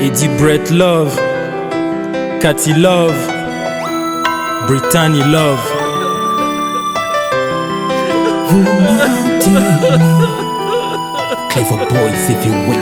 Eddie Brett Love, Cathy Love, Brittany Love. Vous mentez, Clever Boys Heavyweight.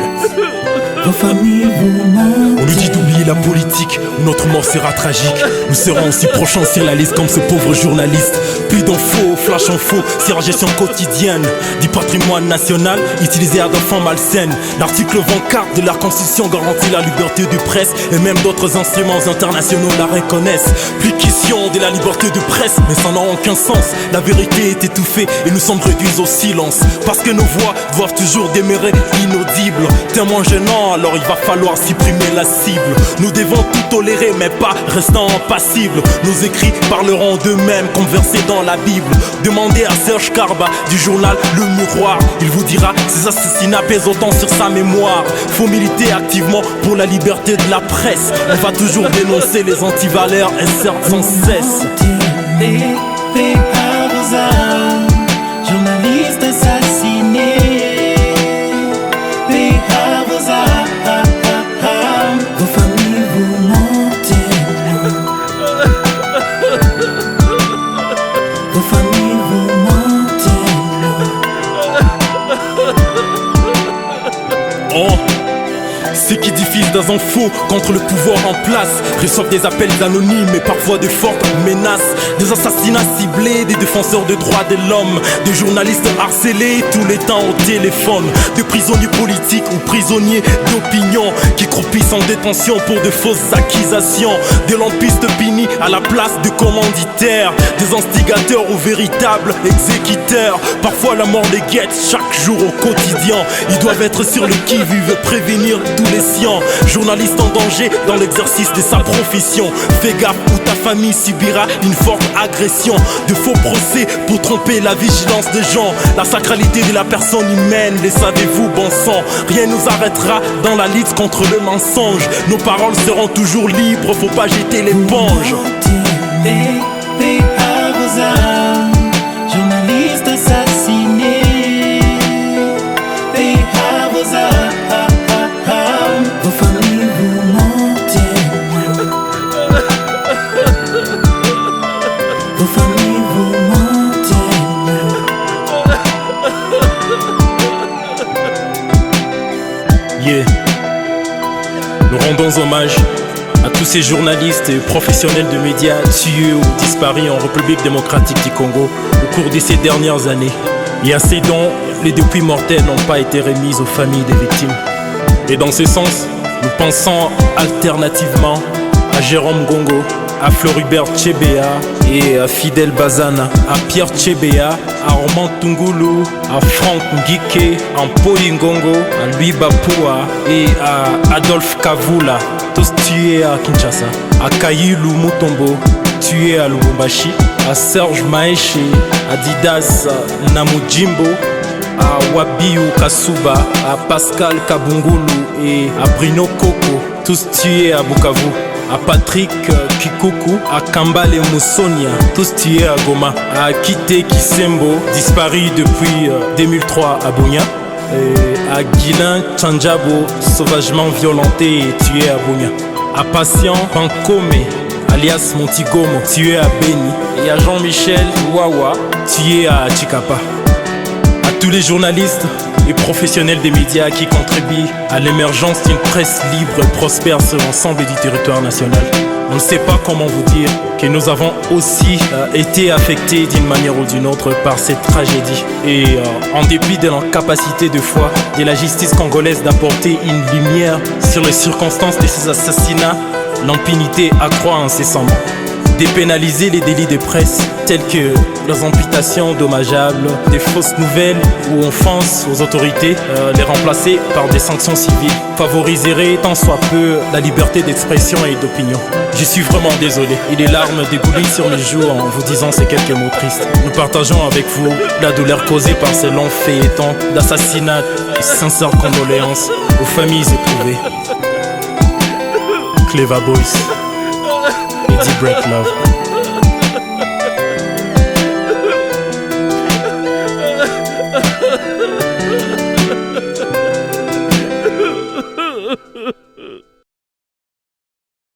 Vos familles vous mentent. On nous dit d'oublier la politique, ou notre mort sera tragique. Nous serons aussi prochains sur la liste comme ce pauvre journaliste. Plus d'infos, flash en faux, c'est la gestion quotidienne du patrimoine national, utilisé à des fins malsaines. L'article 24 de la Constitution garantit la liberté de presse, et même d'autres instruments internationaux la reconnaissent. Plus question de la liberté de presse, mais ça n'a aucun sens. La vérité est étouffée et nous sommes réduits au silence, parce que nos voix doivent toujours demeurer inaudibles. Tellement gênant, alors il va falloir supprimer la cible. Nous devons tout tolérer mais pas restant impassibles. Nos écrits parleront d'eux-mêmes comme versés dans la Bible. Demandez à Serge Karba du journal Le Miroir, il vous dira que ces assassinats pèsent autant sur sa mémoire. Faut militer activement pour la liberté de la presse. On va toujours dénoncer les antivaleurs et certes sans cesse. Journalistes assassinés. Vos familles vous mentez. Vos familles vous mentez. Oh, ceux qui diffusent des infos contre le pouvoir en place reçoivent des appels anonymes et parfois de fortes menaces. Des assassinats ciblés, des défenseurs des droits de l'homme, des journalistes harcelés tous les temps au téléphone, des prisonniers politiques ou prisonniers d'opinion qui croupissent en détention pour de fausses accusations, des lampistes punis à la place de commanditaires, des instigateurs aux véritables exécuteurs. Parfois la mort les guette chaque jour au quotidien. Ils doivent être sur le qui-vive, prévenir tous les siens. Journaliste en danger dans l'exercice de sa profession. Fais gaffe ou ta famille subira une forte agression. De faux procès pour tromper la vigilance des gens. La sacralité de la personne humaine, les savez-vous bon sang? Rien nous arrêtera dans la lutte contre le mensonge. Nos paroles seront toujours libres, faut pas jeter l'éponge. Paix à vos âmes, journalistes assassinés. Paix à vos âmes, vos familles vous mentez. Vos familles vous mentez. Yeah. Nous rendons hommage à tous ces journalistes et professionnels de médias tués ou disparus en République démocratique du Congo au cours de ces dernières années. Et à ces dons, les dépouilles mortelles n'ont pas été remises aux familles des victimes. Et dans ce sens, nous pensons alternativement à Jérôme Gongo, à Floribert Tchébéa et à Fidel Bazana, à Pierre Tchébéa, à Roman Tungulu, à Franck Ngike, à Mpoli Ngongo, à Louis Bapua et à Adolphe Kavula, tous tués à Kinshasa, à Kayilou Mutombo, tué à Lubumbashi, à Serge Maeshe, à Didas Namujimbo, à Wabiu Kasuba, à Pascal Kabungulu et à Bruno Koko, tous tués à Bukavu, à Patrick Kikuku, à Kambale Moussonia, tous tués à Goma, à Kite Kisembo, disparu depuis 2003 à Bunia, et à Guilin Tchandjabo, sauvagement violenté et tué à Bunia, à Patient Pankome, alias Montigomo, tué à Beni, et à Jean-Michel Wawa, tué à Chikapa. À tous les journalistes et professionnels des médias qui contribuent à l'émergence d'une presse libre et prospère sur l'ensemble du territoire national. On ne sait pas comment vous dire que nous avons aussi été affectés d'une manière ou d'une autre par cette tragédie. Et en dépit de l'incapacité de foi de la justice congolaise d'apporter une lumière sur les circonstances de ces assassinats, l'impunité accroît incessamment. Dépénaliser les délits de presse tels que les imputations dommageables, des fausses nouvelles ou offenses aux autorités, les remplacer par des sanctions civiles favoriserait tant soit peu la liberté d'expression et d'opinion. Je suis vraiment désolé. Et les larmes dégoulent sur mes joues en vous disant ces quelques mots tristes. Nous partageons avec vous la douleur causée par ces longs feuilletons d'assassinat et sincères condoléances aux familles éprouvées. Clever Boys, Eddie Brett Love.